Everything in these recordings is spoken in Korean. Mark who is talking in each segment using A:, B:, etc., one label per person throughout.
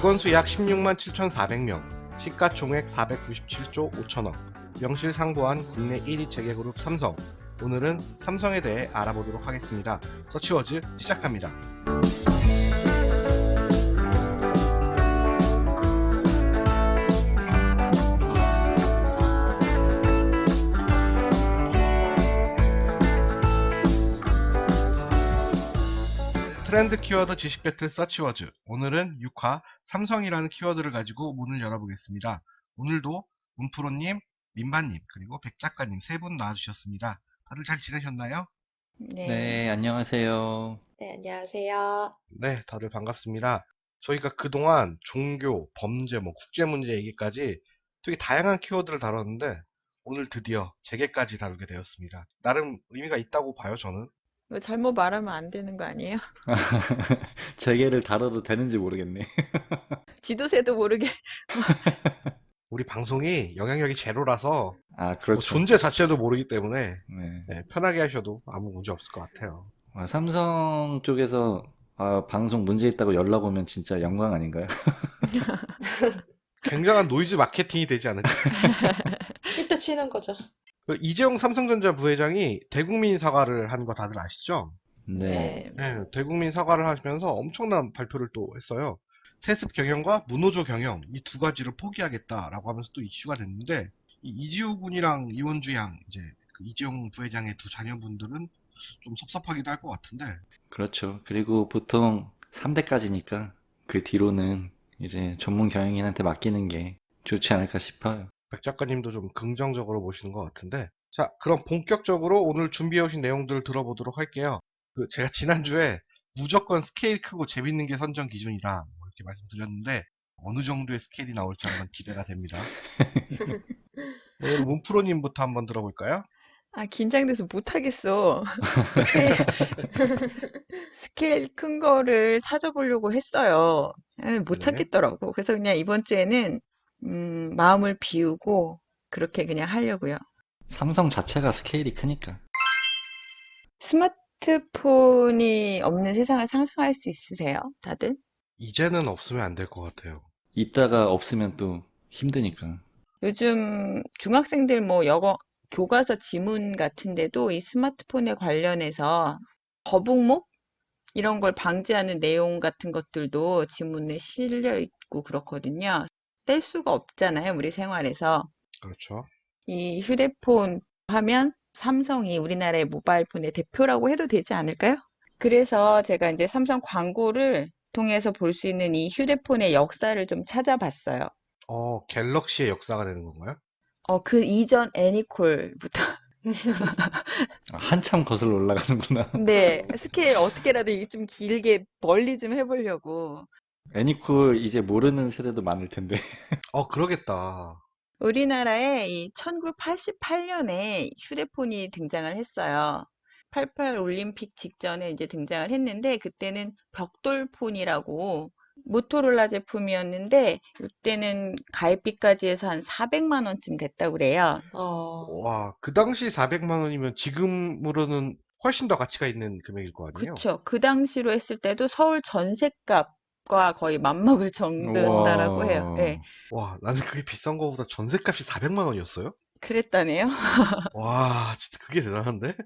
A: 직원 수 약 16만 7,400명, 시가총액 497조 5천억, 명실상부한 국내 1위 재계그룹 삼성. 오늘은 삼성에 대해 알아보도록 하겠습니다. 서치워즈 시작합니다. 트렌드 키워드 지식 배틀 서치워즈. 오늘은 6화 삼성이라는 키워드를 가지고 문을 열어보겠습니다. 오늘도 문프로님, 민바님, 그리고 백작가님 세 분 나와주셨습니다. 다들 잘 지내셨나요?
B: 네.
C: 네, 안녕하세요.
B: 네, 안녕하세요.
A: 네, 다들 반갑습니다. 저희가 그동안 종교, 범죄, 국제문제 얘기까지 되게 다양한 키워드를 다뤘는데 오늘 드디어 재계까지 다루게 되었습니다. 나름 의미가 있다고 봐요, 저는.
B: 이거 잘못 말하면 안 되는 거 아니에요?
C: 재계를 다뤄도 되는지 모르겠네.
B: 쥐도새도 모르게.
A: 우리 방송이 영향력이 제로라서
C: 아, 그렇죠.
A: 존재 자체도 모르기 때문에
C: 네.
A: 편하게 하셔도 아무 문제 없을 것 같아요.
C: 삼성 쪽에서 방송 문제 있다고 연락 오면 진짜 영광 아닌가요?
A: 굉장한 노이즈 마케팅이 되지 않을까.
D: 히트 치는 거죠.
A: 이재용 삼성전자 부회장이 대국민 사과를 한 거 다들 아시죠?
C: 네.
A: 네, 대국민 사과를 하시면서 엄청난 발표를 또 했어요. 세습 경영과 무노조 경영 이 두 가지를 포기하겠다라고 하면서 또 이슈가 됐는데 이지우 군이랑 이원주 양 이제 그 이재용 부회장의 두 자녀분들은 좀 섭섭하기도 할 것 같은데.
C: 그렇죠. 그리고 보통 3대까지니까 그 뒤로는 이제 전문 경영인한테 맡기는 게 좋지 않을까 싶어요.
A: 백 작가님도 좀 긍정적으로 보시는 것 같은데. 자, 그럼 본격적으로 오늘 준비해 오신 내용들을 들어보도록 할게요. 제가 지난주에 무조건 스케일 크고 재밌는 게 선정 기준이다 이렇게 말씀드렸는데 어느 정도의 스케일이 나올지 한번 기대가 됩니다. 오늘 문프로님부터 한번 들어볼까요?
B: 아, 긴장돼서 못하겠어. 스케일 큰 거를 찾아보려고 했어요. 못
A: 네.
B: 찾겠더라고. 그래서 그냥 이번 주에는 마음을 비우고 그렇게 그냥 하려고요.
C: 삼성 자체가 스케일이 크니까.
B: 스마트폰이 없는 세상을 상상할 수 있으세요? 다들?
A: 이제는 없으면 안 될 것 같아요.
C: 이따가 없으면 또 힘드니까.
B: 요즘 중학생들 영어 교과서 지문 같은데도 이 스마트폰에 관련해서 거북목 이런 걸 방지하는 내용 같은 것들도 지문에 실려 있고 그렇거든요. 뗄 수가 없잖아요, 우리 생활에서.
A: 그렇죠.
B: 이 휴대폰 하면 삼성이 우리나라의 모바일폰의 대표라고 해도 되지 않을까요? 그래서 제가 이제 삼성 광고를 통해서 볼 수 있는 이 휴대폰의 역사를 좀 찾아봤어요.
A: 갤럭시의 역사가 되는 건가요?
B: 그 이전 애니콜부터.
C: 한참 거슬러 올라가는구나.
B: 네, 스케일 어떻게라도 이게 좀 길게 멀리 좀 해보려고.
C: 애니콜 이제 모르는 세대도 많을 텐데.
A: 그러겠다.
B: 우리나라에 이 1988년에 휴대폰이 등장을 했어요. 88 올림픽 직전에 이제 등장을 했는데 그때는 벽돌폰이라고 모토로라 제품이었는데 이때는 가입비까지 해서 한 400만 원쯤 됐다고 그래요.
A: 와, 그 당시 400만 원이면 지금으로는 훨씬 더 가치가 있는 금액일 거 아니에요?
B: 그쵸. 그 당시로 했을 때도 서울 전셋값과 거의 맞먹을 정도였다라고 해요. 예.
A: 와, 나는 그게 비싼 거보다 전셋값이 400만 원이었어요?
B: 그랬다네요.
A: 와, 진짜 그게 대단한데?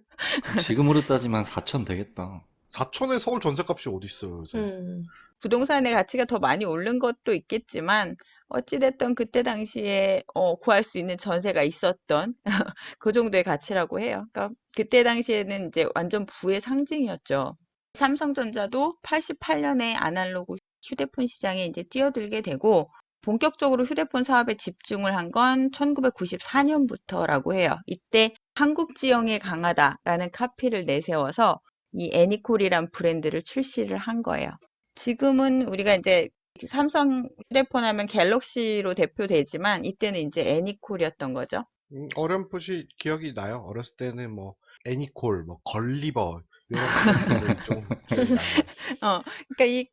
C: 지금으로 따지면 4천 되겠다.
A: 4천에 서울 전셋값이 어디 있어요, 요새?
B: 부동산의 가치가 더 많이 오른 것도 있겠지만 어찌됐든 그때 당시에 구할 수 있는 전세가 있었던 그 정도의 가치라고 해요. 그러니까 그때 당시에는 이제 완전 부의 상징이었죠. 삼성전자도 88년에 아날로그 휴대폰 시장에 이제 뛰어들게 되고 본격적으로 휴대폰 사업에 집중을 한 건 1994년부터라고 해요. 이때 한국 지형이 강하다라는 카피를 내세워서 이 애니콜이란 브랜드를 출시를 한 거예요. 지금은 우리가 이제 삼성 휴대폰 하면 갤럭시로 대표되지만 이때는 이제 애니콜이었던 거죠.
A: 어렴풋이 기억이 나요. 어렸을 때는 애니콜, 걸리버 이런 것들이 좀 기억이 나요.
B: 그러니까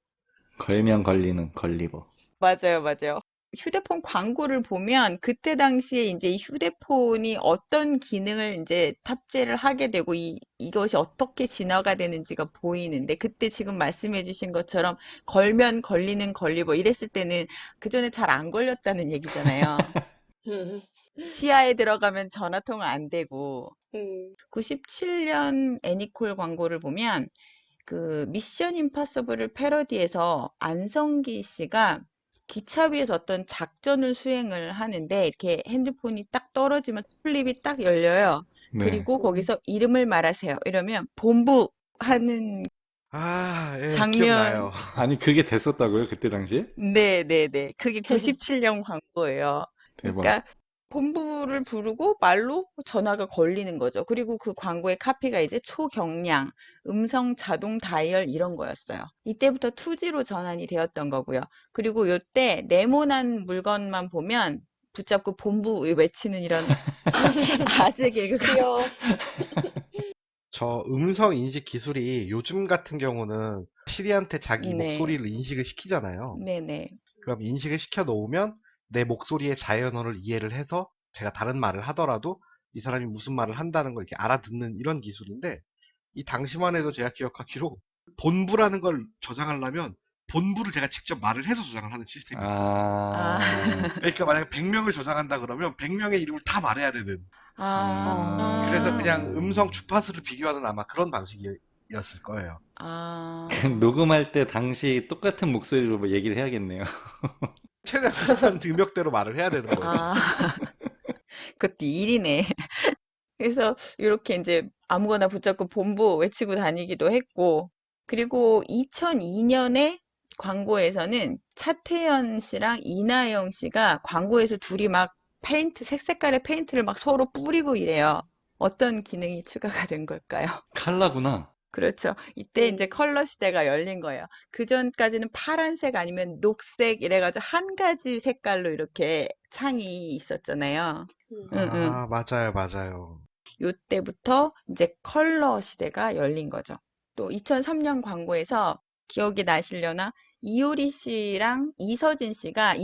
C: 걸면 걸리는 걸리버.
B: 맞아요, 맞아요. 휴대폰 광고를 보면 그때 당시에 이제 이 휴대폰이 어떤 기능을 이제 탑재를 하게 되고 이것이 어떻게 진화가 되는지가 보이는데 그때 지금 말씀해 주신 것처럼 걸면 걸리는 걸리고 이랬을 때는 그전에 잘 안 걸렸다는 얘기잖아요.
D: 음,
B: 치아에 들어가면 전화 통화 안 되고
D: 음,
B: 97년 애니콜 광고를 보면 그 미션 임파서블을 패러디해서 안성기 씨가 기차 위에서 어떤 작전을 수행을 하는데 이렇게 핸드폰이 딱 떨어지면 플립이 딱 열려요.
C: 네.
B: 그리고 거기서 이름을 말하세요. 이러면 본부 하는
A: 아, 예,
B: 장면,
A: 기억나요.
C: 아니, 그게 됐었다고요? 그때 당시에?
B: 네네네. 그게 97년 광고예요.
C: 대박.
B: 그러니까 본부를 부르고 말로 전화가 걸리는 거죠. 그리고 그 광고의 카피가 이제 초경량, 음성 자동 다이얼 이런 거였어요. 이때부터 2G로 전환이 되었던 거고요. 그리고 요때 네모난 물건만 보면 붙잡고 본부 외치는 이런 아재 개그가
D: 귀여워.
A: 저 음성 인식 기술이 요즘 같은 경우는 시리한테 자기
B: 네,
A: 목소리를 인식을 시키잖아요.
B: 네네.
A: 그럼 인식을 시켜 놓으면 내 목소리의 자연어를 이해를 해서 제가 다른 말을 하더라도 이 사람이 무슨 말을 한다는 걸 이렇게 알아듣는 이런 기술인데 이 당시만 해도 제가 기억하기로 본부라는 걸 저장하려면 본부를 제가 직접 말을 해서 저장을 하는 시스템이 있어요.
B: 아,
C: 아,
A: 그러니까 만약에 100명을 저장한다 그러면 100명의 이름을 다 말해야 되는. 그래서 그냥 음성
B: 아,
A: 주파수를 비교하는 아마 그런 방식이었을 거예요.
B: 아.
C: 녹음할 때 당시 똑같은 목소리로 뭐 얘기를 해야겠네요.
A: 최대한 비슷한 음역대로 말을 해야 되는 거예요.
B: 아, 그것도 일이네. 그래서 이렇게 이제 아무거나 붙잡고 본부 외치고 다니기도 했고, 그리고 2002년에 광고에서는 차태현 씨랑 이나영 씨가 광고에서 둘이 막 페인트, 색색깔의 페인트를 막 서로 뿌리고 이래요. 어떤 기능이 추가가 된 걸까요?
C: 칼라구나.
B: 그렇죠. 이때 이제
D: 음,
B: 컬러 시대가 열린 거예요. 그전까지는 파란색 아니면 녹색 이래가지고 한 가지 색깔로 이렇게 창이 있었잖아요. 응, 응.
A: 아, 맞아요, 맞아요.
B: 요때부터 이제 컬러 시대가 열린 거죠. 또 2003년 광고에서 기억이 나시려나? 이효리 씨랑 이서진 씨가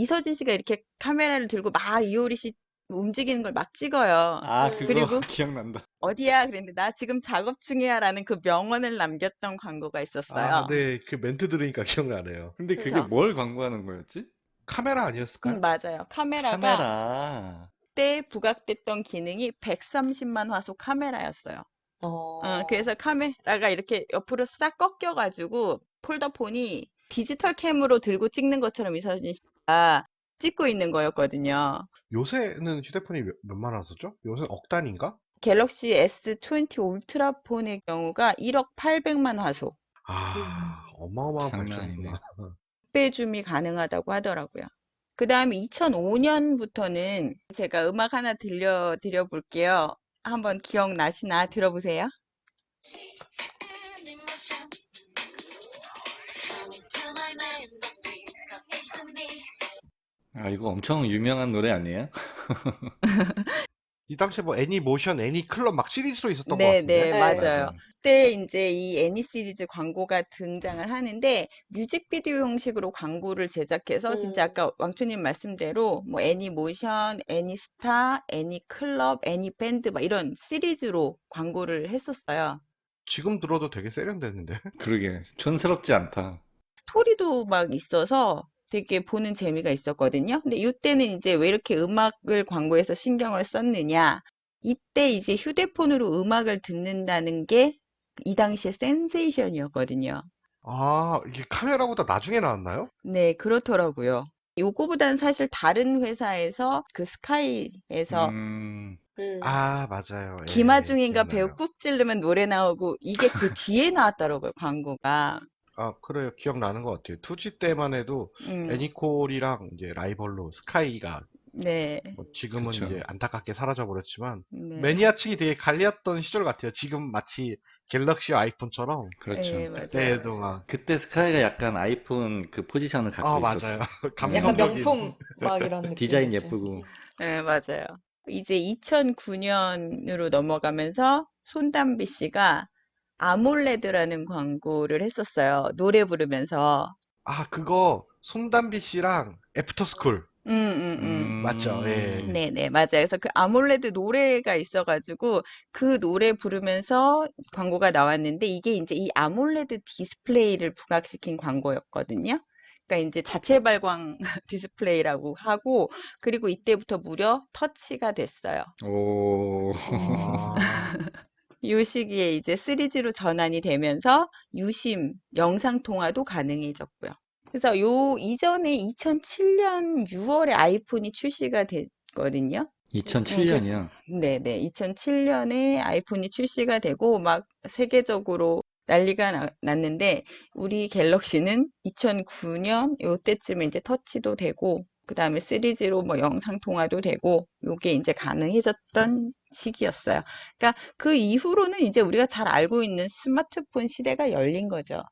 B: 이렇게 카메라를 들고 막 이효리 씨 움직이는 걸 막 찍어요.
C: 아, 그거
B: 그리고
C: 기억난다.
B: 어디야? 그랬는데 나 지금 작업 중이야 라는 그 명언을 남겼던 광고가
A: 아,
B: 있었어요.
A: 네, 그 멘트 들으니까 기억나네요.
C: 근데 그게
B: 그쵸?
C: 뭘 광고하는 거였지?
A: 카메라 아니었을까요?
B: 맞아요. 카메라가
C: 카메라.
B: 그때 부각됐던 기능이 130만 화소 카메라였어요.
D: 어,
B: 그래서 카메라가 이렇게 옆으로 싹 꺾여가지고 폴더폰이 디지털 캠으로 들고 찍는 것처럼 이서진 씨가 찍고 있는 거였거든요.
A: 요새는 휴대폰이 몇만 화소죠? 요새 억 단위인가?
B: 갤럭시 S20 울트라폰의 경우가 1억 800만 화소,
A: 아, 어마어마한
C: 장난 아니네.
A: 발전이구나.
B: 배 줌이 가능하다고 하더라고요. 그 다음에 2005년부터는 제가 음악 하나 들려드려 볼게요. 한번 기억나시나 들어보세요.
C: 아, 이거 엄청 유명한 노래 아니에요?
A: 이 당시에 뭐 애니모션, 애니클럽 막 시리즈로 있었던 것
B: 네, 네,
A: 같은데?
D: 네.
B: 맞아요.
C: 맞아요.
B: 그때 이제 이 애니 시리즈 광고가 등장을 하는데 뮤직비디오 형식으로 광고를 제작해서 진짜
D: 음,
B: 아까 왕초님 말씀대로 뭐 애니모션, 애니스타, 애니클럽, 애니밴드 막 이런 시리즈로 광고를 했었어요.
A: 지금 들어도 되게 세련됐는데?
C: 그러게. 촌스럽지 않다.
B: 스토리도 막 있어서 되게 보는 재미가 있었거든요. 근데 이때는 이제 왜 이렇게 음악을 광고에서 신경을 썼느냐? 이때 이제 휴대폰으로 음악을 듣는다는 게 이 당시에 센세이션이었거든요.
A: 아, 이게 카메라보다 나중에 나왔나요?
B: 네, 그렇더라고요. 요거보단 사실 다른 회사에서 그 스카이에서
C: 음,
D: 음,
A: 아, 맞아요. 예,
B: 김하중인가 배우
A: 기억나요.
B: 꾹 찌르면 노래 나오고 이게 그 뒤에 나왔더라고요, 광고가.
A: 아, 그래요. 기억나는 것 같아요. 2G 때만 해도
B: 음,
A: 애니콜이랑 이제 라이벌로 스카이가
B: 네,
A: 뭐 지금은
C: 그쵸.
A: 이제 안타깝게 사라져버렸지만
B: 네,
A: 매니아층이 되게 갈렸던 시절 같아요. 지금 마치 갤럭시와 아이폰처럼
C: 그렇죠.
B: 네, 맞아요.
A: 그때도 막,
C: 그때 스카이가 약간 아이폰 그 포지션을 갖고
A: 아, 맞아요.
C: 있었어.
D: 약간
A: 감성적인,
D: 명품 막 이런
C: 디자인
D: 느낌이었죠.
C: 예쁘고.
B: 네, 맞아요. 이제 2009년으로 넘어가면서 손담비 씨가 아몰레드라는 광고를 했었어요. 노래 부르면서.
A: 아, 그거 손담비 씨랑 애프터스쿨 맞죠? 예.
B: 네네, 맞아요. 그래서 그 아몰레드 노래가 있어가지고 그 노래 부르면서 광고가 나왔는데 이게 이제 이 아몰레드 디스플레이를 부각시킨 광고였거든요. 그러니까 이제 자체 발광 디스플레이라고 하고 그리고 이때부터 무려 터치가 됐어요.
C: 오,
A: 아,
B: 이 시기에 이제 3G로 전환이 되면서 유심 영상 통화도 가능해졌고요. 그래서 요 이전에 2007년 6월에 아이폰이 출시가 됐거든요. 그래서
C: 2007년이요.
B: 네네 2007년에 아이폰이 출시가 되고 막 세계적으로 난리가 났는데 우리 갤럭시는 2009년 요때쯤에 이제 터치도 되고 그다음에 3G로 뭐 영상 통화도 되고 요게 이제 가능해졌던 시기였어요. 그러니까 그 이후로는 이제 우리가 잘 알고 있는 스마트폰 시대가 열린 거죠.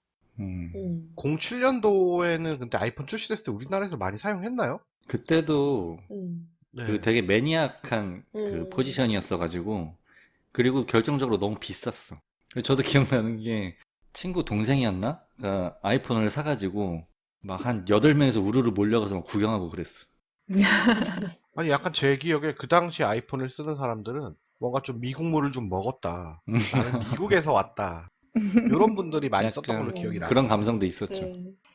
C: 음.
A: 07년도에는 근데 아이폰 출시됐을 때 우리나라에서 많이 사용했나요?
C: 그때도 그
A: 네.
C: 되게 매니악한 그 포지션이었어가지고, 그리고 결정적으로 너무 비쌌어. 그래서 저도 기억나는 게 친구 동생이었나? 가 아이폰을 사가지고 막 한 8명에서 우르르 몰려가서 막 구경하고 그랬어.
A: 아니, 약간 제 기억에 그 당시 아이폰을 쓰는 사람들은 뭔가 좀 미국물을 좀 먹었다. 나는 미국에서 왔다. 이런 분들이 많이 썼던 걸로
C: 약간
A: 기억이
C: 그런
A: 나네요.
C: 감성도 있었죠.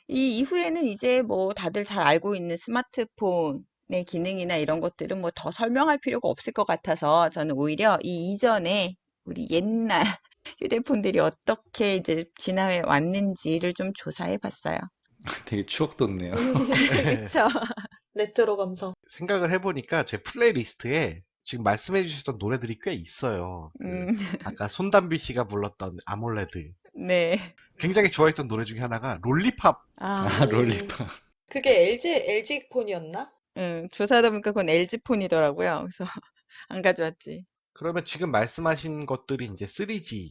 B: 이 이후에는 이제 뭐 다들 잘 알고 있는 스마트폰의 기능이나 이런 것들은 뭐 더 설명할 필요가 없을 것 같아서 저는 오히려 이 이전에 우리 옛날 휴대폰들이 어떻게 이제 진화해 왔는지를 좀 조사해 봤어요.
C: 되게 추억 돋네요.
B: 그쵸?
D: 레트로 감성.
A: 생각을 해보니까 제 플레이리스트에 지금 말씀해 주셨던 노래들이 꽤 있어요.
B: 음,
A: 아까 손담비 씨가 불렀던 아몰레드.
B: 네.
A: 굉장히 좋아했던 노래 중에 하나가 롤리팝.
B: 아,
C: 아, 롤리팝.
D: 그게 LG 폰이었나?
B: 조사하다 보니까 그건 LG 폰이더라고요. 그래서 안 가져왔지.
A: 그러면 지금 말씀하신 것들이 이제 3G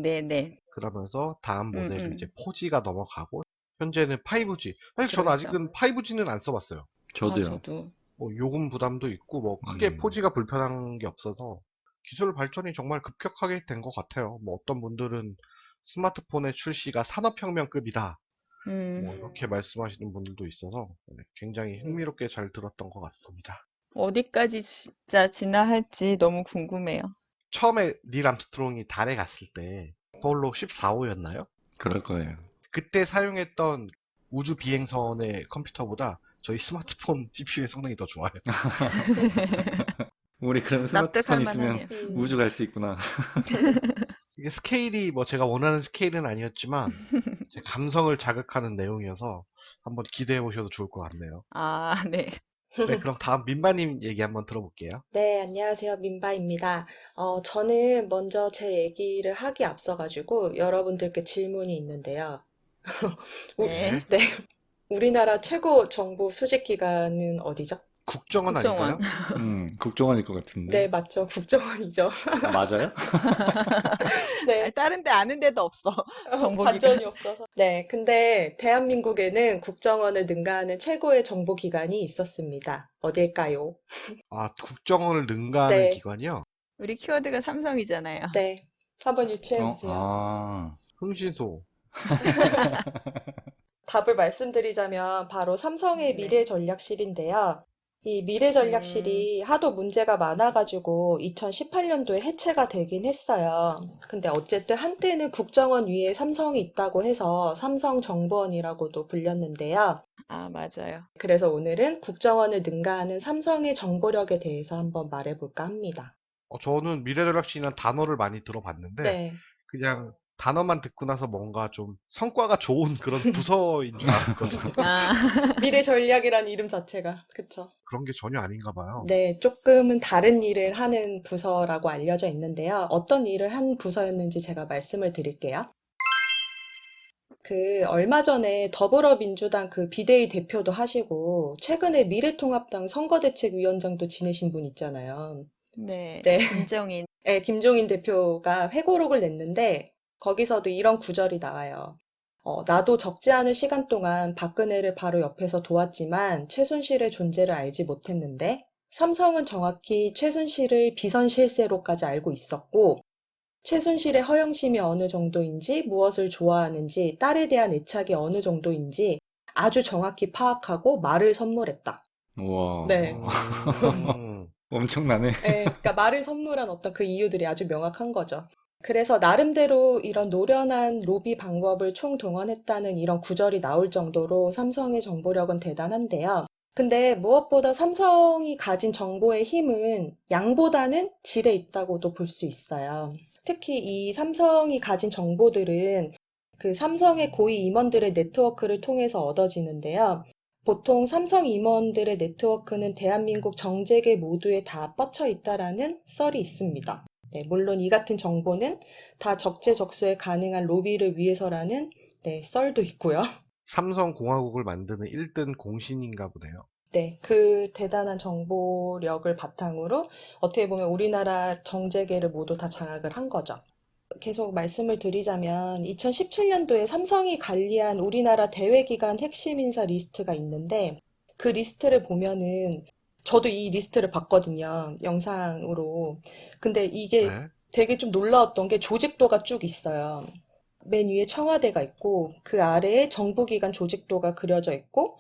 B: 네네.
A: 그러면서 다음
B: 음,
A: 모델로 이제
B: 음.
A: 4G가 넘어가고 현재는 5G. 사실 저는
B: 그렇죠.
A: 아직은 5G는 안 써봤어요.
B: 아,
C: 저도요.
B: 저도.
A: 뭐 요금 부담도 있고 뭐 크게
C: 음.
A: 4G가 불편한 게 없어서 기술 발전이 정말 급격하게 된 것 같아요. 뭐 어떤 분들은 스마트폰의 출시가 산업혁명급이다. 뭐 이렇게 말씀하시는 분들도 있어서 굉장히 흥미롭게 잘 들었던 것 같습니다.
B: 어디까지 진짜 진화할지 너무 궁금해요.
A: 처음에 닐 암스트롱이 달에 갔을 때 아폴로 14호였나요?
C: 그럴 거예요.
A: 그때 사용했던 우주 비행선의 컴퓨터보다 저희 스마트폰 CPU의 성능이 더 좋아요.
C: 우리 그럼
B: 납득할
C: 스마트폰 있으면
B: 만하네요.
C: 우주 갈 수 있구나.
A: 이게 스케일이 뭐 제가 원하는 스케일은 아니었지만 제 감성을 자극하는 내용이어서 한번 기대해 보셔도 좋을 것 같네요.
B: 아, 네.
A: 네, 그럼 다음 민바님 얘기 한번 들어볼게요.
D: 네, 안녕하세요. 민바입니다. 저는 먼저 제 얘기를 하기 앞서가지고 여러분들께 질문이 있는데요. 우-
B: 네.
A: 네.
D: 네, 우리나라 최고 정보 수집 기관은 어디죠?
A: 국정원
B: 국정원.
A: 아닌가요?
C: 국정원일 것 같은데.
D: 네, 맞죠. 국정원이죠.
C: 아, 맞아요?
D: 네,
B: 다른 데 아는 데도 없어. 정보기관.
D: 반전이 없어서. 네, 근데 대한민국에는 국정원을 능가하는 최고의 정보기관이 있었습니다. 어딜까요?
A: 아, 국정원을 능가하는
D: 네,
A: 기관이요?
B: 우리 키워드가 삼성이잖아요.
D: 네. 한번 유추해보세요.
C: 아,
A: 흥신소.
D: 답을 말씀드리자면 바로 삼성의
B: 네.
D: 미래전략실인데요. 이
B: 음,
D: 미래전략실이 하도 문제가 많아가지고 2018년도에 해체가 되긴 했어요. 근데 어쨌든 한때는 국정원 위에 삼성이 있다고 해서 삼성정보원이라고도 불렸는데요.
B: 아, 맞아요.
D: 그래서 오늘은 국정원을 능가하는 삼성의 정보력에 대해서 한번 말해볼까 합니다.
A: 저는 미래전략실이라는 단어를 많이 들어봤는데
D: 네.
A: 그냥 단어만 듣고 나서 뭔가 좀 성과가 좋은 그런 부서인 줄 알았거든요.
B: 아,
D: 미래전략이라는 이름 자체가, 그쵸?
A: 그런 게 전혀 아닌가 봐요.
D: 네, 조금은 다른 일을 하는 부서라고 알려져 있는데요. 어떤 일을 한 부서였는지 제가 말씀을 드릴게요. 얼마 전에 더불어민주당 비대위 대표도 하시고, 최근에 미래통합당 선거대책위원장도 지내신 분 있잖아요.
B: 네.
D: 네.
B: 김정인.
D: 네, 김종인 대표가 회고록을 냈는데, 거기서도 이런 구절이 나와요. 나도 적지 않은 시간 동안 박근혜를 바로 옆에서 도왔지만 최순실의 존재를 알지 못했는데 삼성은 정확히 최순실을 비선 실세로까지 알고 있었고 최순실의 허영심이 어느 정도인지 무엇을 좋아하는지 딸에 대한 애착이 어느 정도인지 아주 정확히 파악하고 말을 선물했다.
C: 우와,
D: 네.
C: 엄청나네.
D: 예, 그러니까 말을 선물한 어떤 그 이유들이 아주 명확한 거죠. 그래서 나름대로 이런 노련한 로비 방법을 총동원했다는 이런 구절이 나올 정도로 삼성의 정보력은 대단한데요. 근데 무엇보다 삼성이 가진 정보의 힘은 양보다는 질에 있다고도 볼 수 있어요. 특히 이 삼성이 가진 정보들은 그 삼성의 고위 임원들의 네트워크를 통해서 얻어지는데요. 보통 삼성 임원들의 네트워크는 대한민국 정재계 모두에 다 뻗쳐 있다라는 썰이 있습니다. 네, 물론 이 같은 정보는 다 적재적소에 가능한 로비를 위해서라는 네, 썰도 있고요.
A: 삼성공화국을 만드는 1등 공신인가 보네요.
D: 네, 그 대단한 정보력을 바탕으로 어떻게 보면 우리나라 정재계를 모두 다 장악을 한 거죠. 계속 말씀을 드리자면 2017년도에 삼성이 관리한 우리나라 대외기관 핵심 인사 리스트가 있는데 그 리스트를 보면은 저도 이 리스트를 봤거든요. 영상으로. 근데 이게
A: 네.
D: 되게 좀 놀라웠던 게 조직도가 쭉 있어요. 맨 위에 청와대가 있고 그 아래에 정부기관 조직도가 그려져 있고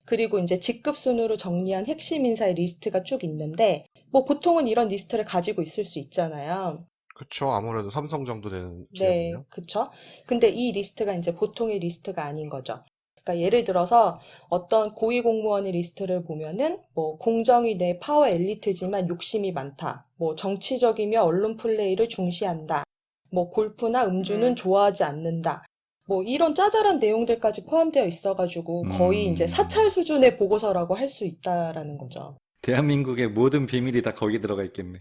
D: 그리고 이제 직급 순으로 정리한 핵심 인사의 리스트가 쭉 있는데 뭐 보통은 이런 리스트를 가지고 있을 수 있잖아요.
A: 그쵸. 아무래도 삼성 정도 되는
D: 네,
A: 기업은요.
D: 그쵸. 근데 이 리스트가 이제 보통의 리스트가 아닌 거죠. 그러니까 예를 들어서 어떤 고위 공무원의 리스트를 보면은 뭐 공정위 내 파워 엘리트지만 욕심이 많다. 뭐 정치적이며 언론 플레이를 중시한다. 뭐 골프나 음주는
B: 음,
D: 좋아하지 않는다. 뭐 이런 짜잘한 내용들까지 포함되어 있어가지고 거의 이제 사찰
C: 음,
D: 수준의 보고서라고 할 수 있다라는 거죠.
C: 대한민국의 모든 비밀이 다 거기 들어가 있겠네.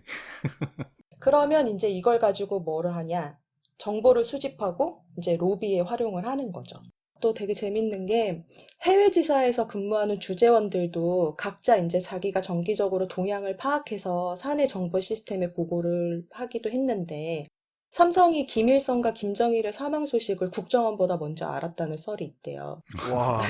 D: 그러면 이제 이걸 가지고 뭐를 하냐? 정보를 수집하고 이제 로비에 활용을 하는 거죠. 또 되게 재밌는 게 해외 지사에서 근무하는 주재원들도 각자 이제 자기가 정기적으로 동향을 파악해서 사내 정보 시스템에 보고를 하기도 했는데 삼성이 김일성과 김정일의 사망 소식을 국정원보다 먼저 알았다는 썰이 있대요.
A: 와,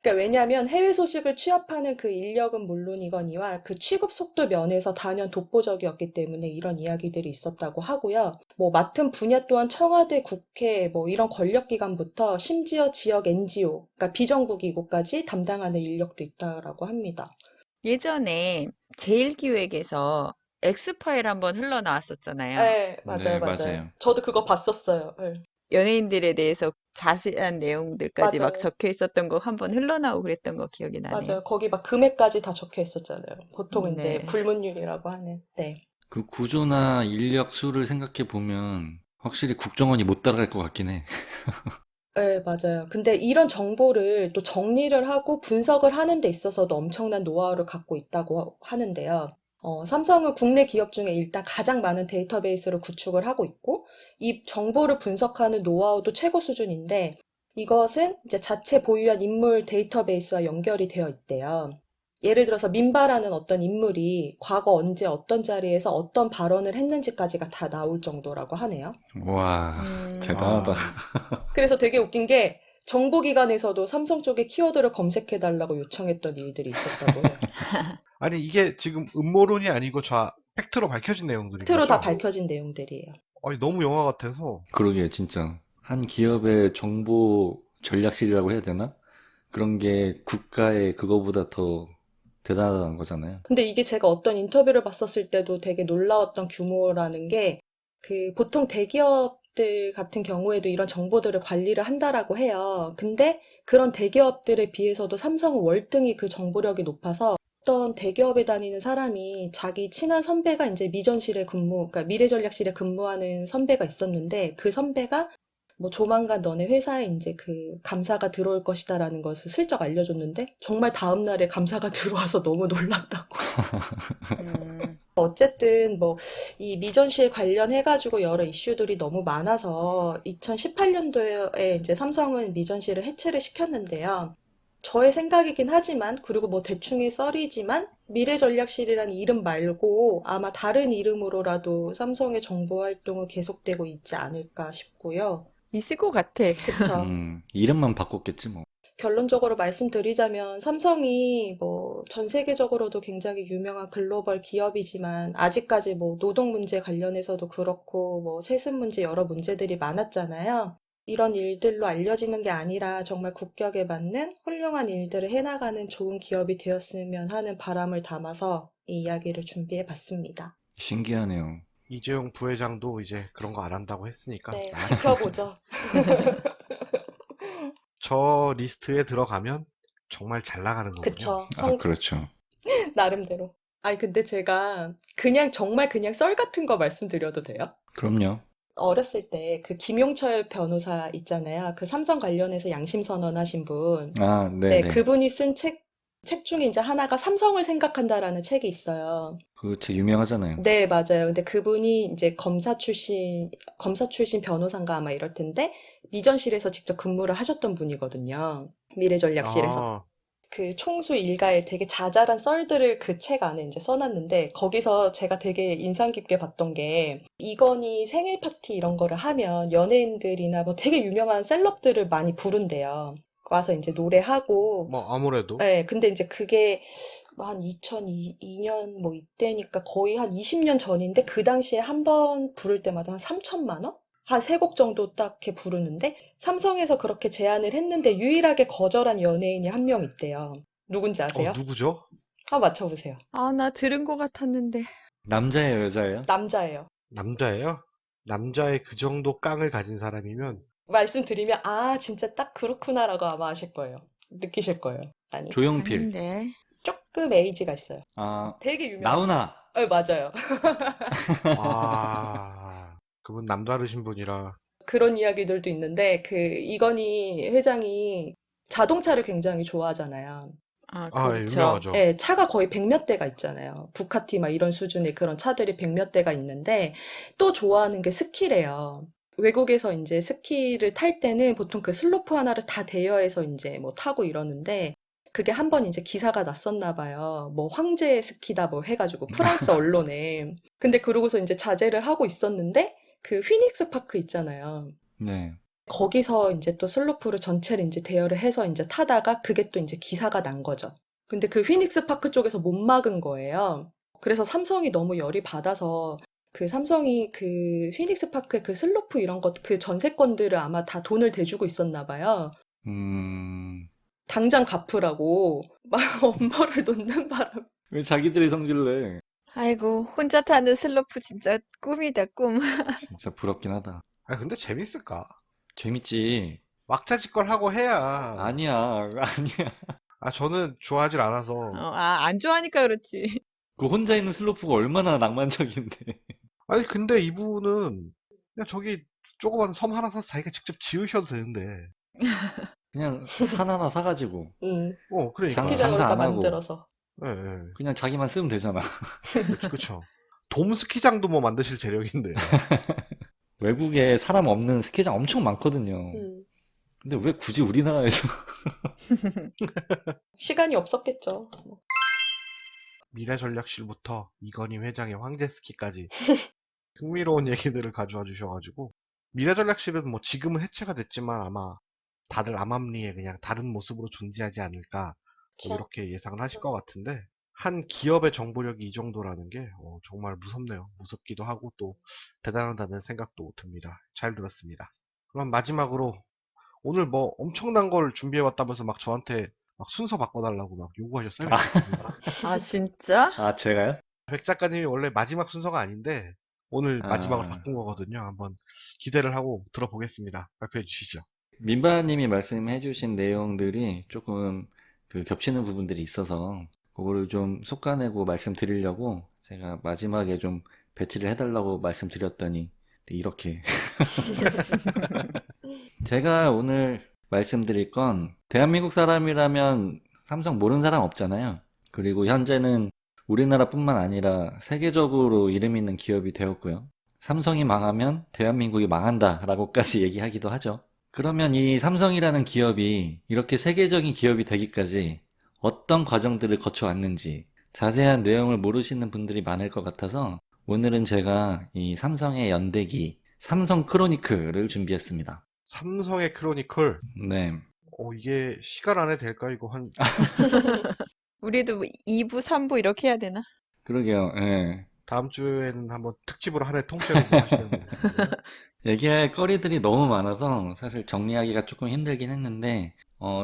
D: 그러니까 왜냐하면 해외 소식을 취합하는 그 인력은 물론이거니와 그 취급 속도 면에서 단연 독보적이었기 때문에 이런 이야기들이 있었다고 하고요. 뭐 맡은 분야 또한 청와대, 국회, 뭐 이런 권력기관부터 심지어 지역 NGO, 그러니까 비정부기구까지 담당하는 인력도 있다라고 합니다.
B: 예전에 제일기획에서 엑스파일 한번 흘러나왔었잖아요.
D: 네, 맞아요,
C: 네,
D: 맞아요.
C: 맞아요.
D: 저도 그거 봤었어요. 네,
B: 연예인들에 대해서 자세한 내용들까지 막
D: 맞아요.
B: 적혀 있었던 거 한번 흘러나오고 그랬던 거 기억이 나네요.
D: 맞아요. 거기 막 금액까지 다 적혀 있었잖아요. 보통 이제
B: 네.
D: 불문율이라고 하는. 네.
C: 그 구조나 인력 수를 생각해 보면 확실히 국정원이 못 따라갈 것 같긴 해.
D: 네, 맞아요. 근데 이런 정보를 또 정리를 하고 분석을 하는 데 있어서도 엄청난 노하우를 갖고 있다고 하는데요. 삼성은 국내 기업 중에 일단 가장 많은 데이터베이스를 구축을 하고 있고, 이 정보를 분석하는 노하우도 최고 수준인데, 이것은 이제 자체 보유한 인물 데이터베이스와 연결이 되어 있대요. 예를 들어서 민바라는 어떤 인물이 과거 언제 어떤 자리에서 어떤 발언을 했는지까지가 다 나올 정도라고 하네요.
C: 와, 대단하다.
A: 와.
D: 그래서 되게 웃긴 게 정보기관에서도 삼성 쪽에 키워드를 검색해달라고 요청했던 일들이 있었다고 해요.
A: 아니, 이게 지금 음모론이 아니고 팩트로 밝혀진 내용들인
D: 팩트로 다
A: 거죠?
D: 밝혀진 내용들이에요.
A: 아니, 너무 영화 같아서.
C: 그러게, 진짜. 한 기업의 정보 전략실이라고 해야 되나? 그런 게 국가의 그거보다 더 대단하다는 거잖아요.
D: 근데 이게 제가 어떤 인터뷰를 봤었을 때도 되게 놀라웠던 규모라는 게 그 보통 대기업들 같은 경우에도 이런 정보들을 관리를 한다라고 해요. 근데 그런 대기업들에 비해서도 삼성은 월등히 그 정보력이 높아서 어떤 대기업에 다니는 사람이 자기 친한 선배가 이제 그러니까 미래전략실에 근무하는 선배가 있었는데 그 선배가 뭐 조만간 너네 회사에 이제 그 감사가 들어올 것이다라는 것을 슬쩍 알려줬는데 정말 다음 날에 감사가 들어와서 너무 놀랐다고.
B: 음,
D: 어쨌든 뭐 이 미전시에 관련해가지고 여러 이슈들이 너무 많아서 2018년도에 이제 삼성은 미전시를 해체를 시켰는데요. 저의 생각이긴 하지만 그리고 뭐 대충의 썰이지만 미래전략실이라는 이름 말고 아마 다른 이름으로라도 삼성의 정보 활동은 계속되고 있지 않을까 싶고요.
B: 있을 것 같아.
D: 그쵸.
C: 이름만 바꿨겠지 뭐.
D: 결론적으로 말씀드리자면 삼성이 뭐 전 세계적으로도 굉장히 유명한 글로벌 기업이지만 아직까지 뭐 노동 문제 관련해서도 그렇고 뭐 세습 문제 여러 문제들이 많았잖아요. 이런 일들로 알려지는 게 아니라 정말 국격에 맞는 훌륭한 일들을 해나가는 좋은 기업이 되었으면 하는 바람을 담아서 이 이야기를 준비해 봤습니다.
C: 신기하네요.
A: 이재용 부회장도 이제 그런 거 안 한다고 했으니까
D: 네,
A: 나아질
D: 지켜보죠.
A: 저 리스트에 들어가면 정말 잘 나가는 거군요.
D: 그쵸.
C: 아, 그렇죠.
D: 나름대로. 아니, 근데 제가 정말 그냥 썰 같은 거 말씀드려도 돼요?
C: 그럼요.
D: 어렸을 때 그 김용철 변호사 있잖아요. 그 삼성 관련해서 양심 선언하신 분.
C: 아,
D: 네,
C: 네네.
D: 그분이 쓴 책 중에 이제 하나가 삼성을 생각한다라는 책이 있어요.
C: 그 책 유명하잖아요.
D: 네, 맞아요. 근데 그분이 이제 검사 출신 변호사인가 아마 이럴 텐데, 미전실에서 직접 근무를 하셨던 분이거든요. 미래전략실에서.
A: 아,
D: 그 총수 일가의 되게 자잘한 썰들을 그 책 안에 이제 써놨는데, 거기서 제가 되게 인상 깊게 봤던 게, 이건희 생일 파티 이런 거를 하면 연예인들이나 뭐 되게 유명한 셀럽들을 많이 부른대요. 와서 이제 노래하고,
A: 뭐 아무래도
D: 네, 근데 이제 그게 한 2002년 뭐 이때니까 거의 한 20년 전인데 그 당시에 한 번 부를 때마다 한 3천만 원? 한 세 곡 정도 딱 이렇게 부르는데 삼성에서 그렇게 제안을 했는데 유일하게 거절한 연예인이 한 명 있대요. 누군지 아세요?
A: 누구죠?
D: 한번 맞춰보세요.
B: 아, 나 들은 것 같았는데.
C: 남자예요, 여자예요?
D: 남자예요.
A: 남자예요? 남자의 그 정도 깡을 가진 사람이면
D: 말씀드리면 아 진짜 딱 그렇구나라고 아마 아실 거예요. 느끼실 거예요. 아니
C: 조용필.
B: 아닌데.
D: 조금 에이지가 있어요.
C: 아,
D: 되게 유명한.
C: 나훈아.
D: 네, 맞아요.
A: 그분 남다르신 분이라
D: 그런 이야기들도 있는데 그 이건희 회장이 자동차를 굉장히 좋아하잖아요.
B: 아,
A: 예,
B: 그렇죠.
A: 유명하죠.
D: 네, 차가 거의 100몇 대가 있잖아요. 부카티 막 이런 수준의 그런 차들이 100몇 대가 있는데 또 좋아하는 게 스키래요. 외국에서 이제 스키를 탈 때는 보통 그 슬로프 하나를 다 대여해서 이제 뭐 타고 이러는데 그게 한 번 이제 기사가 났었나 봐요. 뭐 황제 스키다 뭐 해가지고 프랑스 언론에. 근데 그러고서 이제 자제를 하고 있었는데 그 휘닉스 파크 있잖아요.
C: 네.
D: 거기서 이제 또 슬로프를 전체를 이제 대여를 해서 이제 타다가 그게 또 이제 기사가 난 거죠. 근데 그 휘닉스 파크 쪽에서 못 막은 거예요. 그래서 삼성이 너무 열이 받아서 그 삼성이 그 휘닉스 파크의 그 슬로프 이런 것, 그 전세권들을 아마 다 돈을 대주고 있었나 봐요. 당장 갚으라고 막 엄벌을 놓는 바람.
C: 왜 자기들이 성질을 내?
B: 아이고, 혼자 타는 슬로프 진짜 꿈이다, 꿈.
C: 진짜 부럽긴 하다.
A: 근데 재밌을까?
C: 재밌지.
A: 왁자지껄 하고 해야.
C: 아니야, 아니야.
A: 저는 좋아하질 않아서.
B: 안 좋아하니까 그렇지.
C: 그 혼자 있는 슬로프가 얼마나 낭만적인데.
A: 아니, 근데 이분은 그냥 저기 조그만 섬 하나 사서 자기가 직접 지으셔도 되는데.
C: 그냥 산 하나 사가지고
A: 그러니까.
D: 스키장을
C: 장사
D: 다
C: 안 하고.
D: 만들어서.
A: 예, 예.
C: 그냥 자기만 쓰면 되잖아.
A: 그쵸. 돔 스키장도 뭐 만드실 재력인데.
C: 외국에 사람 없는 스키장 엄청 많거든요.
D: 음,
C: 근데 왜 굳이 우리나라에서?
D: 시간이 없었겠죠.
A: 미래전략실부터 이건희 회장의 황제 스키까지 흥미로운 얘기들을 가져와 주셔가지고 미래전략실은 뭐 지금은 해체가 됐지만 아마 다들 암암리에 그냥 다른 모습으로 존재하지 않을까 뭐
D: 그쵸.
A: 이렇게 예상을 하실 것 같은데 한 기업의 정보력이 이 정도라는 게 정말 무섭네요. 무섭기도 하고 또 대단하다는 생각도 듭니다. 잘 들었습니다. 그럼 마지막으로 오늘 뭐 엄청난 걸 준비해왔다면서 막 저한테 막 순서 바꿔달라고 막 요구하셨어요.
B: 아, 진짜?
C: 아, 제가요?
A: 백 작가님이 원래 마지막 순서가 아닌데 오늘 마지막을 바꾼 거거든요. 한번 기대를 하고 들어보겠습니다. 발표해 주시죠.
C: 민바님이 말씀해주신 내용들이 조금 그 겹치는 부분들이 있어서 그거를 좀 솎아내고 말씀드리려고 제가 마지막에 좀 배치를 해달라고 말씀드렸더니 이렇게 제가 오늘 말씀드릴 건 대한민국 사람이라면 삼성 모르는 사람 없잖아요. 그리고 현재는 우리나라뿐만 아니라 세계적으로 이름 있는 기업이 되었고요. 삼성이 망하면 대한민국이 망한다라고까지 얘기하기도 하죠. 그러면 이 삼성이라는 기업이 이렇게 세계적인 기업이 되기까지 어떤 과정들을 거쳐왔는지 자세한 내용을 모르시는 분들이 많을 것 같아서 오늘은 제가 이 삼성의 연대기 삼성 크로니클을 준비했습니다.
A: 삼성의 크로니클.
C: 네.
A: 이게 시간 안에 될까? 이거 한
B: 우리도 2부, 3부 이렇게 해야 되나?
C: 그러게요. 예.
A: 다음 주에는 한번 특집으로 한 해 통째로 뭐 하시는 건가요?
C: 얘기할 거리들이 너무 많아서 사실 정리하기가 조금 힘들긴 했는데,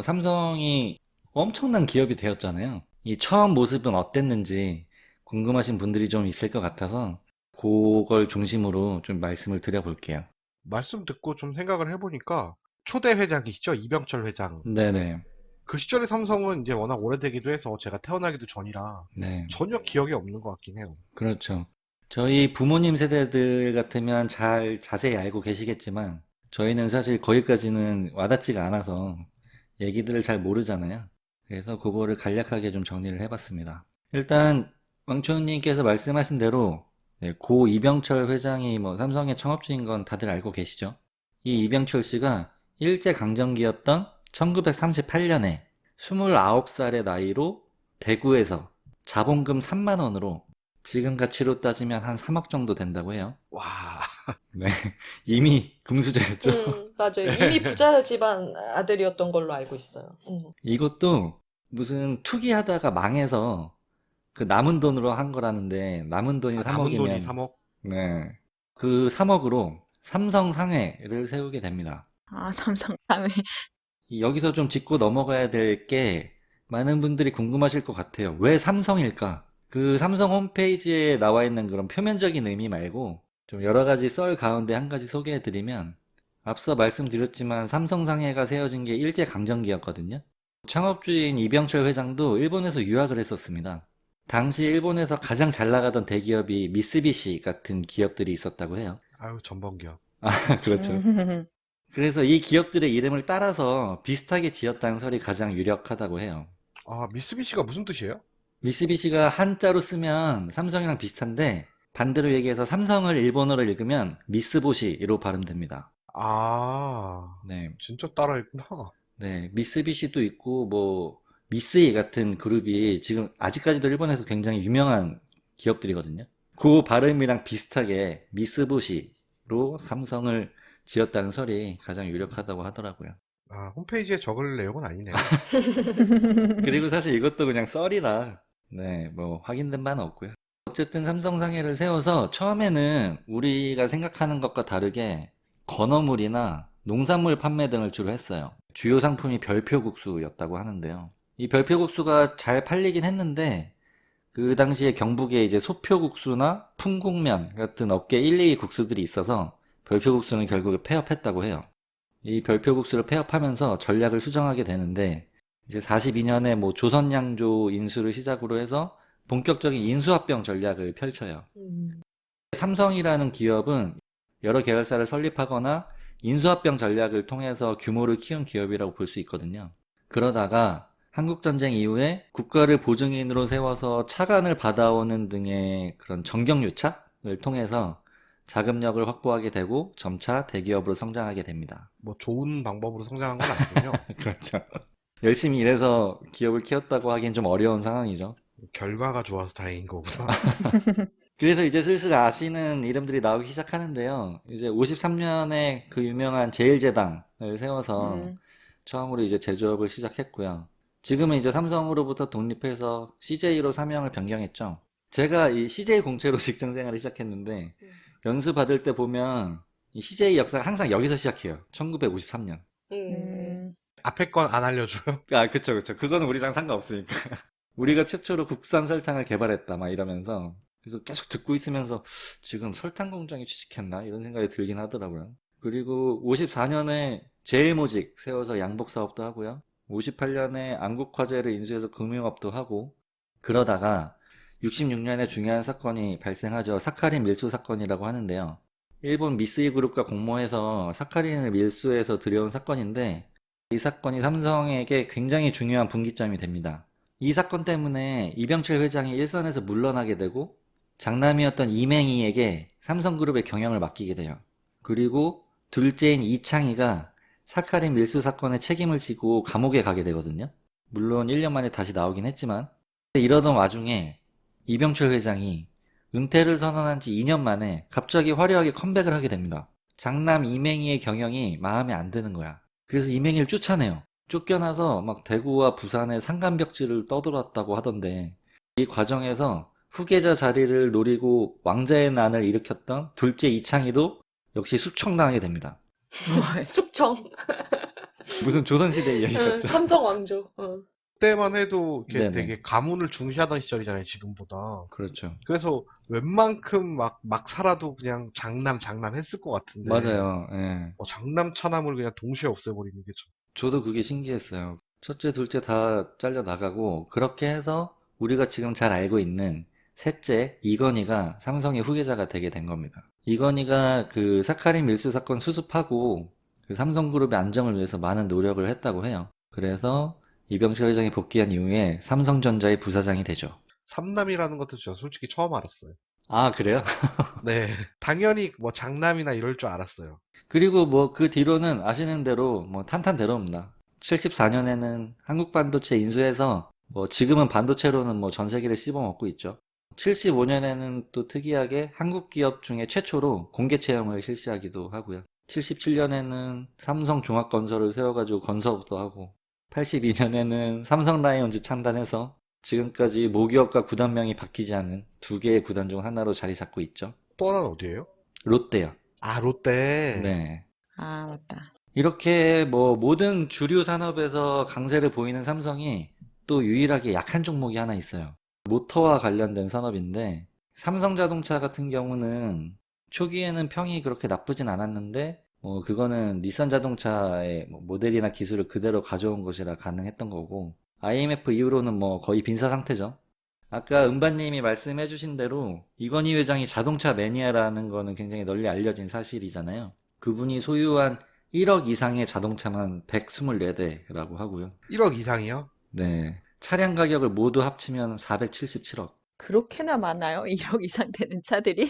C: 삼성이 엄청난 기업이 되었잖아요. 이 처음 모습은 어땠는지 궁금하신 분들이 좀 있을 것 같아서, 그걸 중심으로 좀 말씀을 드려볼게요.
A: 말씀 듣고 좀 생각을 해보니까 초대 회장이시죠? 이병철 회장.
C: 네네.
A: 그 시절의 삼성은 이제 워낙 오래되기도 해서 제가 태어나기도 전이라
C: 네.
A: 전혀 기억이 없는 것 같긴 해요.
C: 그렇죠. 저희 부모님 세대들 같으면 잘 자세히 알고 계시겠지만, 저희는 사실 거기까지는 와닿지가 않아서 얘기들을 잘 모르잖아요. 그래서 그거를 간략하게 좀 정리를 해봤습니다. 일단 왕초님께서 말씀하신 대로 네, 고 이병철 회장이 뭐 삼성의 창업주인 건 다들 알고 계시죠? 이 이병철 씨가 일제강점기였던 1938년에 29살의 나이로 대구에서 자본금 3만 원으로 지금 가치로 따지면 한 3억 정도 된다고 해요.
A: 와,
C: 네, 이미 금수저였죠.
D: 맞아요. 이미 부자 집안 아들이었던 걸로 알고 있어요.
C: 이것도 무슨 투기하다가 망해서 그 남은 돈으로 한 거라는데 남은 돈이
A: 남은 돈이
C: 3억이면
A: 3억?
C: 네. 그 3억으로 삼성 상해를 세우게 됩니다.
B: 아, 삼성상회.
C: 여기서 좀 짚고 넘어가야 될 게 많은 분들이 궁금하실 것 같아요. 왜 삼성일까? 그 삼성 홈페이지에 나와 있는 그런 표면적인 의미 말고 좀 여러 가지 썰 가운데 한 가지 소개해 드리면 앞서 말씀드렸지만 삼성 상해가 세워진 게 일제강점기였거든요. 창업주인 이병철 회장도 일본에서 유학을 했었습니다. 당시 일본에서 가장 잘 나가던 대기업이 미쓰비시 같은 기업들이 있었다고 해요.
A: 아유, 전범기업.
C: 그렇죠. 그래서 이 기업들의 이름을 따라서 비슷하게 지었다는 설이 가장 유력하다고 해요.
A: 아, 미쓰비시가 무슨 뜻이에요?
C: 미쓰비시가 한자로 쓰면 삼성이랑 비슷한데 반대로 얘기해서 삼성을 일본어로 읽으면 미쓰보시로 발음됩니다.
A: 아,
C: 네,
A: 진짜 따라했구나.
C: 네, 미쓰비시도 있고 뭐 미쓰이 같은 그룹이 지금 아직까지도 일본에서 굉장히 유명한 기업들이거든요. 그 발음이랑 비슷하게 미쓰보시로 삼성을 지었다는 설이 가장 유력하다고 하더라고요.
A: 아, 홈페이지에 적을 내용은 아니네요.
C: 그리고 사실 이것도 그냥 썰이라 네, 뭐 확인된 바는 없고요. 어쨌든 삼성상해를 세워서 처음에는 우리가 생각하는 것과 다르게 건어물이나 농산물 판매 등을 주로 했어요. 주요 상품이 별표국수였다고 하는데요. 이 별표국수가 잘 팔리긴 했는데 그 당시에 경북에 이제 소표국수나 풍국면 같은 업계 1, 2위 국수들이 있어서 별표국수는 결국에 폐업했다고 해요. 이 별표국수를 폐업하면서 전략을 수정하게 되는데 이제 42년에 뭐 조선양조 인수를 시작으로 해서 본격적인 인수합병 전략을 펼쳐요. 삼성이라는 기업은 여러 계열사를 설립하거나 인수합병 전략을 통해서 규모를 키운 기업이라고 볼 수 있거든요. 그러다가 한국전쟁 이후에 국가를 보증인으로 세워서 차관을 받아오는 등의 그런 정경유착을 통해서 자금력을 확보하게 되고 점차 대기업으로 성장하게 됩니다.
A: 뭐 좋은 방법으로 성장한 건 아니군요.
C: 그렇죠. 열심히 일해서 기업을 키웠다고 하기엔 좀 어려운 상황이죠.
A: 결과가 좋아서 다행인 거구나.
C: 그래서 이제 슬슬 아시는 이름들이 나오기 시작하는데요. 이제 53년에 그 유명한 제일제당을 세워서 처음으로 이제 제조업을 시작했고요. 지금은 이제 삼성으로부터 독립해서 CJ로 사명을 변경했죠. 제가 이 CJ 공채로 직장 생활을 시작했는데 연수 받을 때 보면 이 CJ 역사가 항상 여기서 시작해요. 1953년.
A: 앞에 건 안 알려줘요?
C: 아, 그쵸, 그쵸. 그거는 우리랑 상관없으니까. 우리가 최초로 국산 설탕을 개발했다, 막 이러면서. 그래서 계속 듣고 있으면서 지금 설탕 공장에 취직했나? 이런 생각이 들긴 하더라고요. 그리고 54년에 제일모직 세워서 양복 사업도 하고요. 58년에 안국화재를 인수해서 금융업도 하고, 그러다가 66년에 중요한 사건이 발생하죠. 사카린 밀수 사건이라고 하는데요. 일본 미쓰이 그룹과 공모해서 사카린을 밀수해서 들여온 사건인데, 이 사건이 삼성에게 굉장히 중요한 분기점이 됩니다. 이 사건 때문에 이병철 회장이 일선에서 물러나게 되고 장남이었던 이맹희에게 삼성그룹의 경영을 맡기게 돼요. 그리고 둘째인 이창희가 사카린 밀수 사건의 책임을 지고 감옥에 가게 되거든요. 물론 1년 만에 다시 나오긴 했지만 이러던 와중에 이병철 회장이 은퇴를 선언한 지 2년 만에 갑자기 화려하게 컴백을 하게 됩니다. 장남 이맹희의 경영이 마음에 안 드는 거야. 그래서 이맹희를 쫓아내요. 쫓겨나서 막 대구와 부산에 산간벽지를 떠돌았다고 하던데 이 과정에서 후계자 자리를 노리고 왕자의 난을 일으켰던 둘째 이창희도 역시 숙청당하게 됩니다.
D: 숙청.
C: 무슨 조선시대 이야기 같죠?
D: 삼성 왕조.
A: 그때만 해도 이렇게
C: 네네.
A: 되게 가문을 중시하던 시절이잖아요, 지금보다.
C: 그렇죠.
A: 그래서 웬만큼 막 살아도 그냥 장남 했을 것 같은데.
C: 맞아요. 예.
A: 장남 차남을 그냥 동시에 없애버리는 게 좀.
C: 저도 그게 신기했어요. 첫째, 둘째 다 잘려 나가고 그렇게 해서 우리가 지금 잘 알고 있는 셋째 이건희가 삼성의 후계자가 되게 된 겁니다. 이건희가 그 사카린 밀수 사건 수습하고 그 삼성그룹의 안정을 위해서 많은 노력을 했다고 해요. 그래서 이병철 회장이 복귀한 이후에 삼성전자의 부사장이 되죠.
A: 삼남이라는 것도 저 솔직히 처음 알았어요.
C: 아, 그래요?
A: 네. 당연히 뭐 장남이나 이럴 줄 알았어요.
C: 그리고 뭐 그 뒤로는 아시는 대로 뭐 탄탄대로입니다. 74년에는 한국반도체 인수해서 뭐 지금은 반도체로는 뭐 전 세계를 씹어먹고 있죠. 75년에는 또 특이하게 한국 기업 중에 최초로 공개 채용을 실시하기도 하고요. 77년에는 삼성종합건설을 세워가지고 건설업도 하고 82년에는 삼성라이온즈 창단해서 지금까지 모기업과 구단명이 바뀌지 않은 두 개의 구단 중 하나로 자리 잡고 있죠.
A: 또 하나는 어디예요?
C: 롯데요.
A: 아, 롯데.
C: 네.
B: 아, 맞다.
C: 이렇게 뭐 모든 주류 산업에서 강세를 보이는 삼성이 또 유일하게 약한 종목이 하나 있어요. 모터와 관련된 산업인데 삼성자동차 같은 경우는 초기에는 평이 그렇게 나쁘진 않았는데 그거는 닛산 자동차의 모델이나 기술을 그대로 가져온 것이라 가능했던 거고 IMF 이후로는 뭐 거의 빈사 상태죠. 아까 은바님이 말씀해 주신 대로 이건희 회장이 자동차 매니아라는 거는 굉장히 널리 알려진 사실이잖아요. 그분이 소유한 1억 이상의 자동차만 124대라고 하고요.
A: 1억 이상이요?
C: 네. 차량 가격을 모두 합치면 477억.
B: 그렇게나 많아요? 1억 이상 되는 차들이?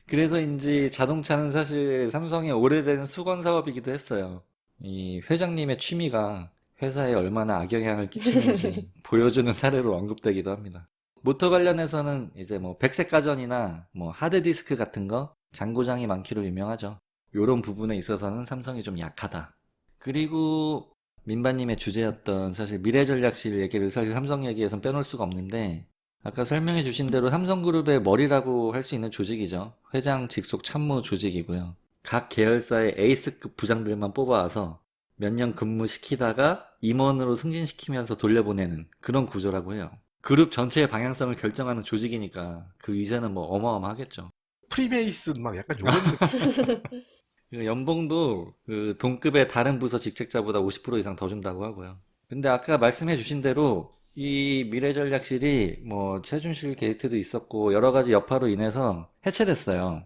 C: 그래서인지 자동차는 사실 삼성의 오래된 수건 사업이기도 했어요. 이 회장님의 취미가 회사에 얼마나 악영향을 끼치는지 보여주는 사례로 언급되기도 합니다. 모터 관련해서는 이제 뭐 백색 가전이나 뭐 하드디스크 같은 거 잔고장이 많기로 유명하죠. 이런 부분에 있어서는 삼성이 좀 약하다. 그리고 민바님의 주제였던 사실 미래전략실 얘기를 사실 삼성 얘기에선 빼놓을 수가 없는데 아까 설명해 주신 대로 삼성그룹의 머리라고 할 수 있는 조직이죠. 회장 직속 참모 조직이고요. 각 계열사의 에이스급 부장들만 뽑아와서 몇 년 근무시키다가 임원으로 승진시키면서 돌려보내는 그런 구조라고 해요. 그룹 전체의 방향성을 결정하는 조직이니까 그 위세는 뭐 어마어마하겠죠.
A: 프리메이슨 막 약간 요런 느낌.
C: 그 연봉도 그 동급의 다른 부서 직책자보다 50% 이상 더 준다고 하고요. 근데 아까 말씀해 주신 대로 이 미래전략실이 뭐 최순실 게이트도 있었고 여러 가지 여파로 인해서 해체됐어요.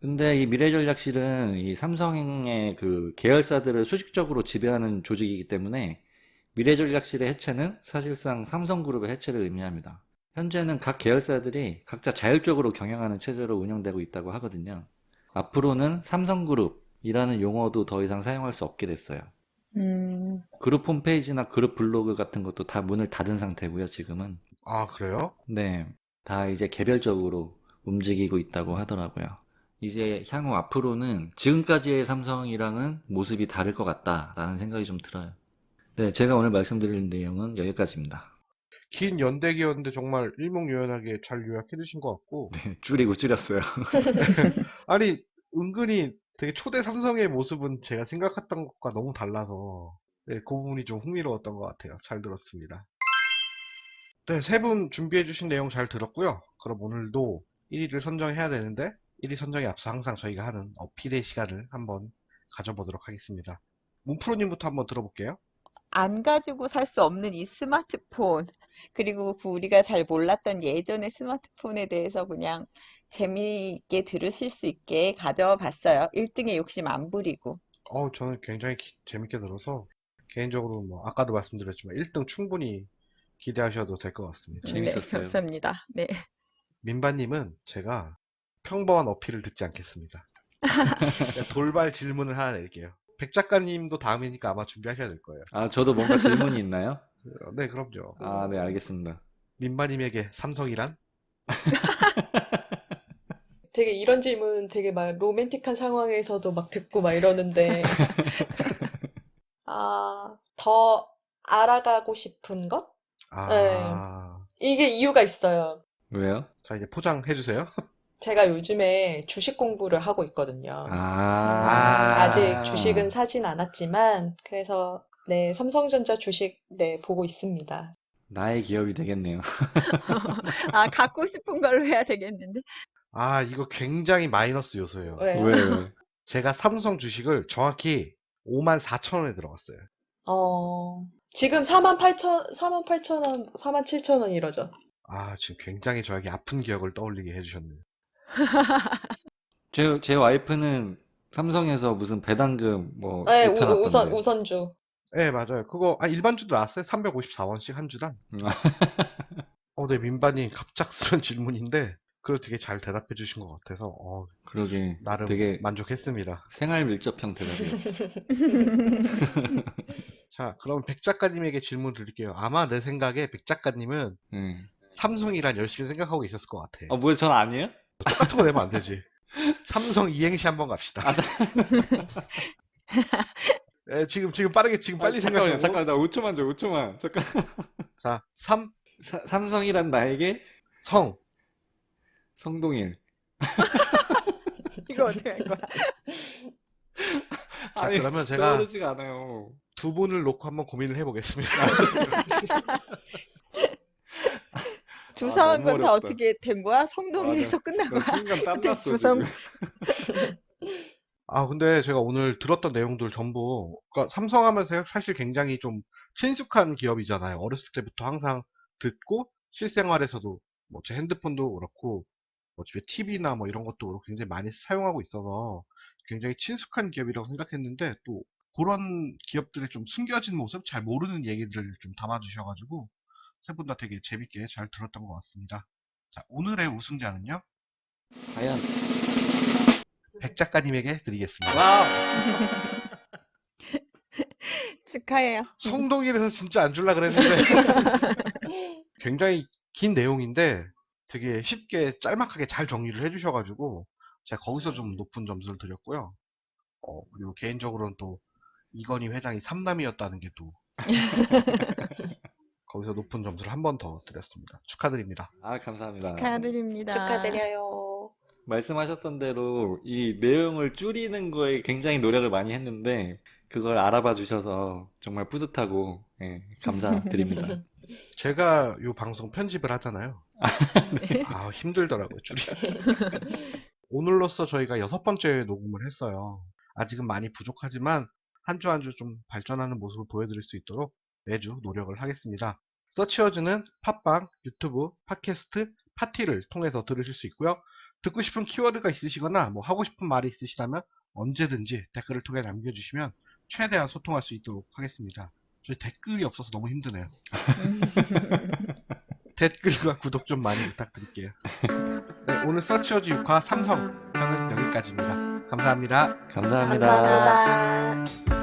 C: 근데 이 미래전략실은 이 삼성의 그 계열사들을 수직적으로 지배하는 조직이기 때문에 미래전략실의 해체는 사실상 삼성그룹의 해체를 의미합니다. 현재는 각 계열사들이 각자 자율적으로 경영하는 체제로 운영되고 있다고 하거든요. 앞으로는 삼성그룹이라는 용어도 더 이상 사용할 수 없게 됐어요. 그룹 홈페이지나 그룹 블로그 같은 것도 다 문을 닫은 상태고요, 지금은.
A: 아, 그래요?
C: 네, 다 이제 개별적으로 움직이고 있다고 하더라고요. 이제 향후 앞으로는 지금까지의 삼성이랑은 모습이 다를 것 같다라는 생각이 좀 들어요. 네, 제가 오늘 말씀드릴 내용은 여기까지입니다.
A: 긴 연대기였는데 정말 일목요연하게 잘 요약해 주신 것 같고.
C: 네, 줄이고 줄였어요.
A: 아니, 은근히 되게 초대 삼성의 모습은 제가 생각했던 것과 너무 달라서 네, 그 부분이 좀 흥미로웠던 것 같아요. 잘 들었습니다. 네, 세 분 준비해 주신 내용 잘 들었고요. 그럼 오늘도 1위를 선정해야 되는데 1위 선정에 앞서 항상 저희가 하는 어필의 시간을 한번 가져보도록 하겠습니다. 문프로님부터 한번 들어볼게요.
B: 안 가지고 살 수 없는 이 스마트폰, 그리고 그 우리가 잘 몰랐던 예전의 스마트폰에 대해서 그냥 재미있게 들으실 수 있게 가져봤어요. 1등의 욕심 안 부리고.
A: 저는 굉장히 재밌게 들어서 개인적으로 뭐 아까도 말씀드렸지만 1등 충분히 기대하셔도 될 것 같습니다.
B: 네,
C: 재밌었어요.
B: 감사합니다. 네.
A: 민바님은 제가 평범한 어필을 듣지 않겠습니다. 그냥 돌발 질문을 하나 낼게요. 백 작가님도 다음이니까 아마 준비하셔야 될 거예요.
C: 아, 저도 뭔가 질문이 있나요?
A: 네, 그럼요.
C: 아, 네, 알겠습니다.
A: 민바님에게 삼성이란?
D: 되게 이런 질문 되게 막 로맨틱한 상황에서도 막 듣고 막 이러는데, 더 알아가고 싶은 것? 네.
A: 아,
D: 이게 이유가 있어요.
C: 왜요?
A: 자, 이제 포장해주세요.
D: 제가 요즘에 주식 공부를 하고 있거든요.
C: 아,
D: 아직 주식은 사진 않았지만, 그래서 네, 삼성전자 주식 네, 보고 있습니다.
C: 나의 기업이 되겠네요.
B: 아, 갖고 싶은 걸로 해야 되겠는데.
A: 아, 이거 굉장히 마이너스 요소예요.
D: 왜요?
C: 왜?
A: 제가 삼성 주식을 정확히 54,000원에 들어갔어요.
D: 지금 48,000원, 47,000원 이러죠.
A: 아, 지금 굉장히 저에게 아픈 기억을 떠올리게 해주셨네요.
C: 제 와이프는 삼성에서 무슨 배당금 뭐
D: 네,
C: 입혀놨던데.
D: 우선주.
A: 네, 맞아요. 그거, 일반주도 나왔어요. 354원씩 한 주당. 네, 민반이 갑작스런 질문인데, 그걸 되게 잘 대답해 주신 것 같아서,
C: 그러게
A: 나름
C: 되게
A: 만족했습니다.
C: 생활 밀접형 대답이었어.
A: 자, 그럼 백 작가님에게 질문 드릴게요. 아마 내 생각에 백 작가님은
C: 응.
A: 삼성이란 열심히 생각하고 있었을 것 같아.
C: 뭐야, 전 아니에요?
A: 똑같은 거 내면 안 되지. 삼성 이행시 한번 갑시다.
C: 아,
A: 네, 지금 빨리
C: 잠깐만요,
A: 생각하고.
C: 잠깐만, 나 5초만 줘, 5초만. 잠깐.
A: 자,
C: 삼성이란 나에게
A: 성.
C: 성동일.
B: 이거 어떻게 할 거야?
A: 자,
C: 아니,
A: 그러면 제가
C: 떠오르지가 않아요.
A: 두 분을 놓고 한번 고민을 해보겠습니다.
B: 주사한
C: 너무
B: 건 다
C: 어렵다.
B: 어떻게 된 거야? 성동일에서 끝난
C: 나
B: 거야?
C: 순간
B: 근데
C: 땀났어,
B: 주성
C: 지금.
A: 근데 제가 오늘 들었던 내용들 전부, 그러니까 삼성 하면 사실 굉장히 좀 친숙한 기업이잖아요. 어렸을 때부터 항상 듣고, 실생활에서도, 뭐 제 핸드폰도 그렇고, 뭐 집에 TV나 뭐 이런 것도 그렇고 굉장히 많이 사용하고 있어서 굉장히 친숙한 기업이라고 생각했는데, 또 그런 기업들의 좀 숨겨진 모습, 잘 모르는 얘기들을 좀 담아주셔가지고, 세 분 다 되게 재밌게 잘 들었던 것 같습니다. 자, 오늘의 우승자는요,
C: 과연.
A: 백 작가님에게 드리겠습니다.
C: 와우!
B: 축하해요.
A: 성동일에서 진짜 안 줄라 그랬는데 굉장히 긴 내용인데 되게 쉽게 짤막하게 잘 정리를 해주셔가지고 제가 거기서 좀 높은 점수를 드렸고요. 그리고 개인적으로는 또 이건희 회장이 삼남이었다는 게 또 거기서 높은 점수를 한 번 더 드렸습니다. 축하드립니다.
C: 감사합니다.
B: 축하드립니다.
D: 축하드려요.
C: 말씀하셨던 대로 이 내용을 줄이는 거에 굉장히 노력을 많이 했는데 그걸 알아봐 주셔서 정말 뿌듯하고 감사드립니다.
A: 제가 이 방송 편집을 하잖아요. 힘들더라고요, 줄이기. 오늘로써 저희가 6번째 녹음을 했어요. 아직은 많이 부족하지만 한 주 한 주 좀 발전하는 모습을 보여드릴 수 있도록 매주 노력을 하겠습니다. 서치어즈는 팟빵, 유튜브, 팟캐스트, 파티를 통해서 들으실 수 있고요. 듣고 싶은 키워드가 있으시거나 뭐 하고 싶은 말이 있으시다면 언제든지 댓글을 통해 남겨주시면 최대한 소통할 수 있도록 하겠습니다. 저희 댓글이 없어서 너무 힘드네요. 댓글과 구독 좀 많이 부탁드릴게요. 네, 오늘 서치어즈 6화 삼성 편은 여기까지입니다. 감사합니다.
C: 감사합니다.
D: 감사합니다.